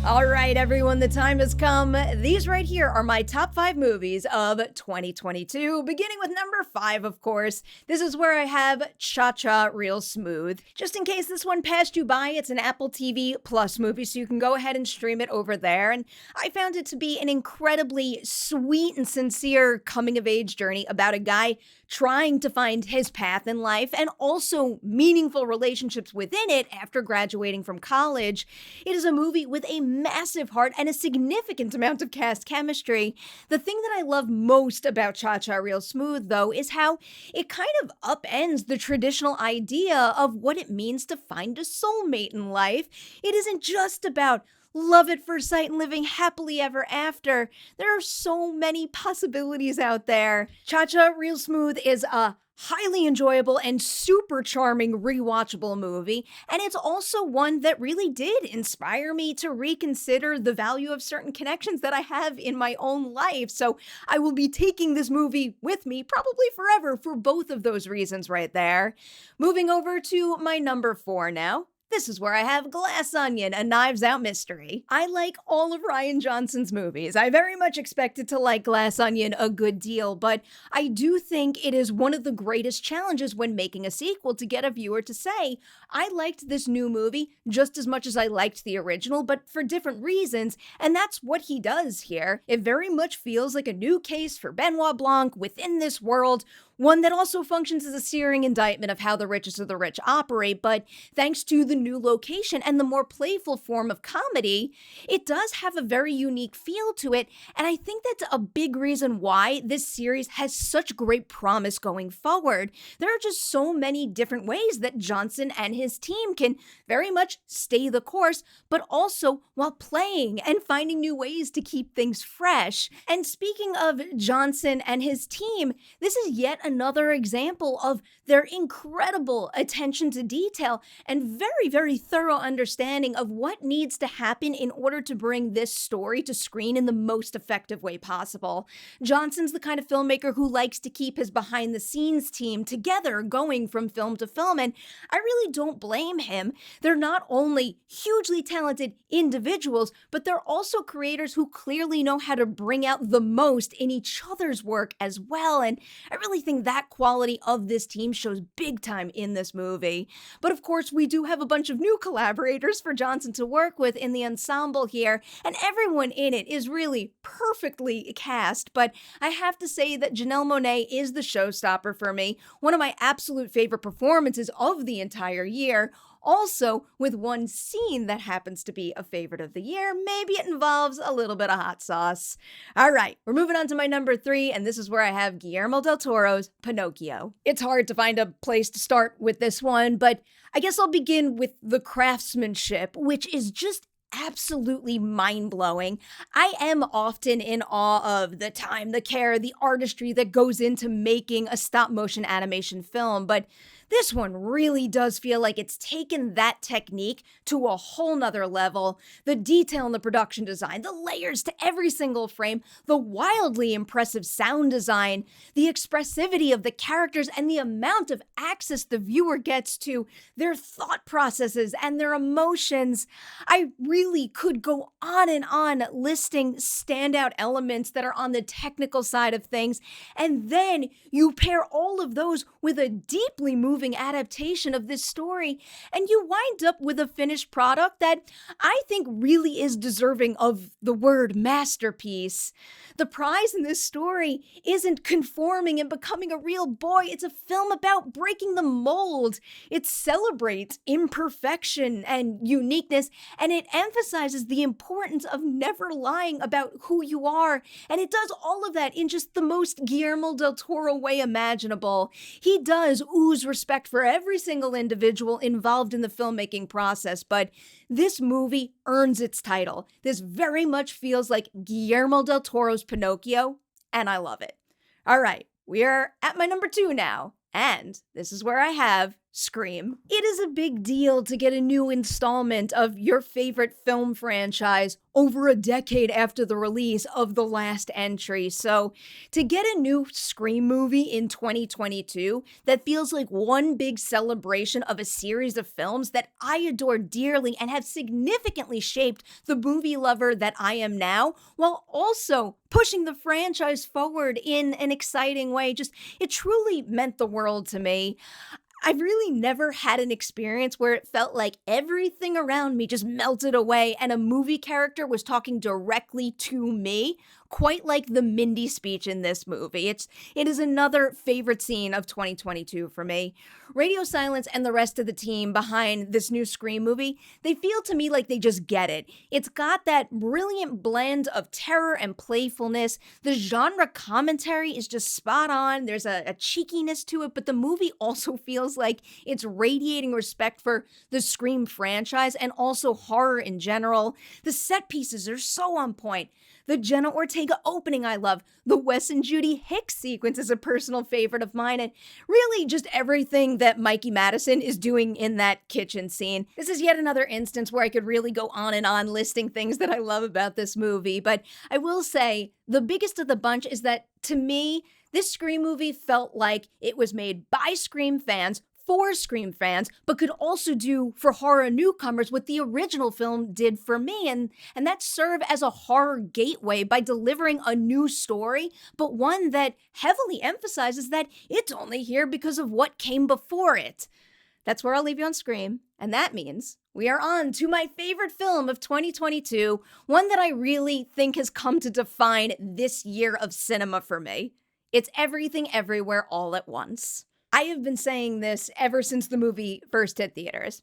All right, everyone, the time has come. These right here are my top 5 movies of 2022, beginning with number 5, of course. This is where I have Cha-Cha Real Smooth. Just in case this one passed you by, it's an Apple TV Plus movie, so you can go ahead and stream it over there. And I found it to be an incredibly sweet and sincere coming-of-age journey about a guy trying to find his path in life and also meaningful relationships within it after graduating from college. It is a movie with a massive heart and a significant amount of cast chemistry. The thing that I love most about Cha-Cha Real Smooth, though, is how it kind of upends the traditional idea of what it means to find a soulmate in life. It isn't just about love at first sight and living happily ever after. There are so many possibilities out there. Cha-Cha Real Smooth is a highly enjoyable and super charming rewatchable movie, and it's also one that really did inspire me to reconsider the value of certain connections that I have in my own life. So I will be taking this movie with me probably forever for both of those reasons right there. Moving over to my number 4 now. This is where I have Glass Onion, a Knives Out mystery. I like all of Rian Johnson's movies. I very much expected to like Glass Onion a good deal, but I do think it is one of the greatest challenges when making a sequel to get a viewer to say, I liked this new movie just as much as I liked the original, but for different reasons, and that's what he does here. It very much feels like a new case for Benoit Blanc within this world, one that also functions as a searing indictment of how the richest of the rich operate, but thanks to the new location and the more playful form of comedy, it does have a very unique feel to it, and I think that's a big reason why this series has such great promise going forward. There are just so many different ways that Johnson and his team can very much stay the course, but also while playing and finding new ways to keep things fresh. And speaking of Johnson and his team, this is yet another example of their incredible attention to detail and very, very thorough understanding of what needs to happen in order to bring this story to screen in the most effective way possible. Johnson's the kind of filmmaker who likes to keep his behind-the-scenes team together going from film to film, and I really don't blame him. They're not only hugely talented individuals, but they're also creators who clearly know how to bring out the most in each other's work as well, and I really think that quality of this team shows big time in this movie. But of course, we do have a bunch of new collaborators for Johnson to work with in the ensemble here, and everyone in it is really perfectly cast, but I have to say that Janelle Monáe is the showstopper for me, one of my absolute favorite performances of the entire year. Also, with one scene that happens to be a favorite of the year, maybe it involves a little bit of hot sauce. All right, we're moving on to my number 3, and this is where I have Guillermo del Toro's Pinocchio. It's hard to find a place to start with this one, but I guess I'll begin with the craftsmanship, which is just absolutely mind-blowing. I am often in awe of the time, the care, the artistry that goes into making a stop-motion animation film, but this one really does feel like it's taken that technique to a whole nother level. The detail in the production design, the layers to every single frame, the wildly impressive sound design, the expressivity of the characters, and the amount of access the viewer gets to their thought processes and their emotions. I really could go on listing standout elements that are on the technical side of things, and then you pair all of those with a deeply moving adaptation of this story, and you wind up with a finished product that I think really is deserving of the word masterpiece. The prize in this story isn't conforming and becoming a real boy. It's a film about breaking the mold. It celebrates imperfection and uniqueness, and it emphasizes the importance of never lying about who you are, and it does all of that in just the most Guillermo del Toro way imaginable. He does ooze respect for every single individual involved in the filmmaking process, but this movie earns its title. This very much feels like Guillermo del Toro's Pinocchio, and I love it. All right, we are at my number 2 now, and this is where I have Scream. It is a big deal to get a new installment of your favorite film franchise over a decade after the release of the last entry. So, to get a new Scream movie in 2022 that feels like one big celebration of a series of films that I adore dearly and have significantly shaped the movie lover that I am now, while also pushing the franchise forward in an exciting way, it truly meant the world to me. I've really never had an experience where it felt like everything around me just melted away and a movie character was talking directly to me, quite like the Mindy speech in this movie. It is another favorite scene of 2022 for me. Radio Silence and the rest of the team behind this new Scream movie, they feel to me like they just get it. It's got that brilliant blend of terror and playfulness. The genre commentary is just spot on. There's a cheekiness to it, but the movie also feels like it's radiating respect for the Scream franchise and also horror in general. The set pieces are so on point. The Jenna Ortega opening I love. The Wes and Judy Hicks sequence is a personal favorite of mine, and really just everything that Mikey Madison is doing in that kitchen scene. This is yet another instance where I could really go on and on listing things that I love about this movie, but I will say the biggest of the bunch is that, to me, this Scream movie felt like it was made by Scream fans for Scream fans, but could also do for horror newcomers what the original film did for me, and that serve as a horror gateway by delivering a new story, but one that heavily emphasizes that it's only here because of what came before it. That's where I'll leave you on Scream, and that means we are on to my favorite film of 2022, one that I really think has come to define this year of cinema for me. It's Everything Everywhere All at Once. I have been saying this ever since the movie first hit theaters.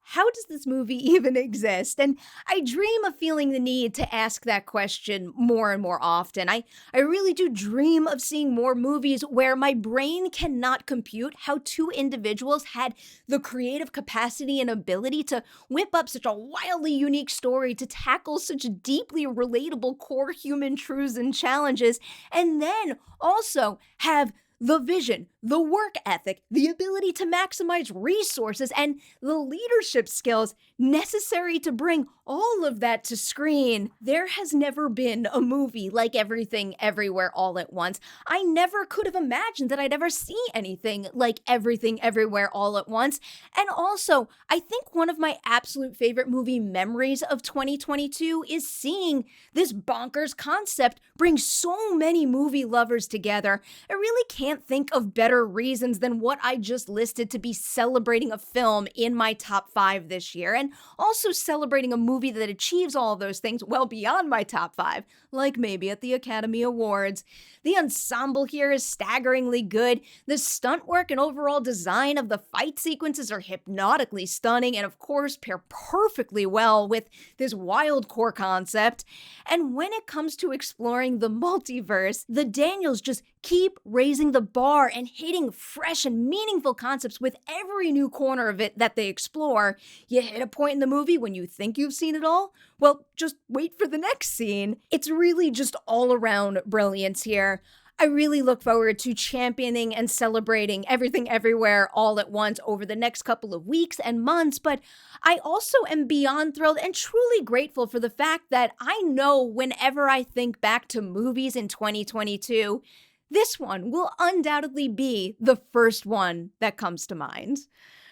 How does this movie even exist? And I dream of feeling the need to ask that question more and more often. I really do dream of seeing more movies where my brain cannot compute how two individuals had the creative capacity and ability to whip up such a wildly unique story, to tackle such deeply relatable core human truths and challenges, and then also have the vision, the work ethic, the ability to maximize resources, and the leadership skills necessary to bring all of that to screen. There has never been a movie like Everything Everywhere All at Once. I never could have imagined that I'd ever see anything like Everything Everywhere All at Once. And also, I think one of my absolute favorite movie memories of 2022 is seeing this bonkers concept bring so many movie lovers together. I really can't think of better reasons than what I just listed to be celebrating a film in my top 5 this year, and also celebrating a movie that achieves all of those things well beyond my top 5, like maybe at the Academy Awards. The ensemble here is staggeringly good. The stunt work and overall design of the fight sequences are hypnotically stunning, and of course pair perfectly well with this wild core concept. And when it comes to exploring the multiverse, the Daniels just keep raising the bar and hitting fresh and meaningful concepts with every new corner of it that they explore. You hit a point in the movie when you think you've seen it all? Well, just wait for the next scene. It's really just all around brilliance here. I really look forward to championing and celebrating Everything Everywhere All at Once over the next couple of weeks and months, but I also am beyond thrilled and truly grateful for the fact that I know whenever I think back to movies in 2022, this one will undoubtedly be the first one that comes to mind.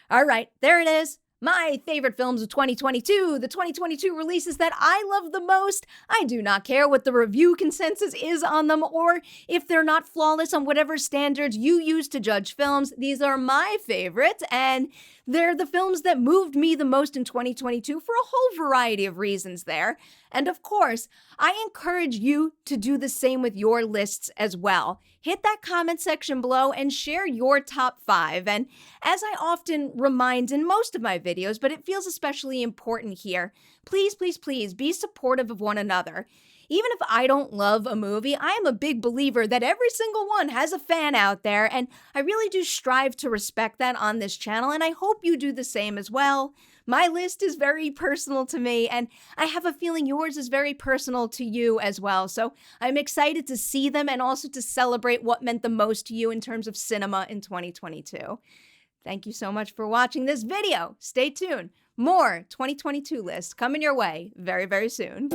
All right, there it is. My favorite films of 2022, the 2022 releases that I love the most. I do not care what the review consensus is on them or if they're not flawless on whatever standards you use to judge films. These are my favorites, and they're the films that moved me the most in 2022 for a whole variety of reasons there. And of course, I encourage you to do the same with your lists as well. Hit that comment section below and share your top 5. And as I often remind in most of my videos, but it feels especially important here, please, please, please be supportive of one another. Even if I don't love a movie, I am a big believer that every single one has a fan out there, and I really do strive to respect that on this channel, and I hope you do the same as well. My list is very personal to me, and I have a feeling yours is very personal to you as well, so I'm excited to see them and also to celebrate what meant the most to you in terms of cinema in 2022. Thank you so much for watching this video. Stay tuned. More 2022 lists coming your way very, very soon.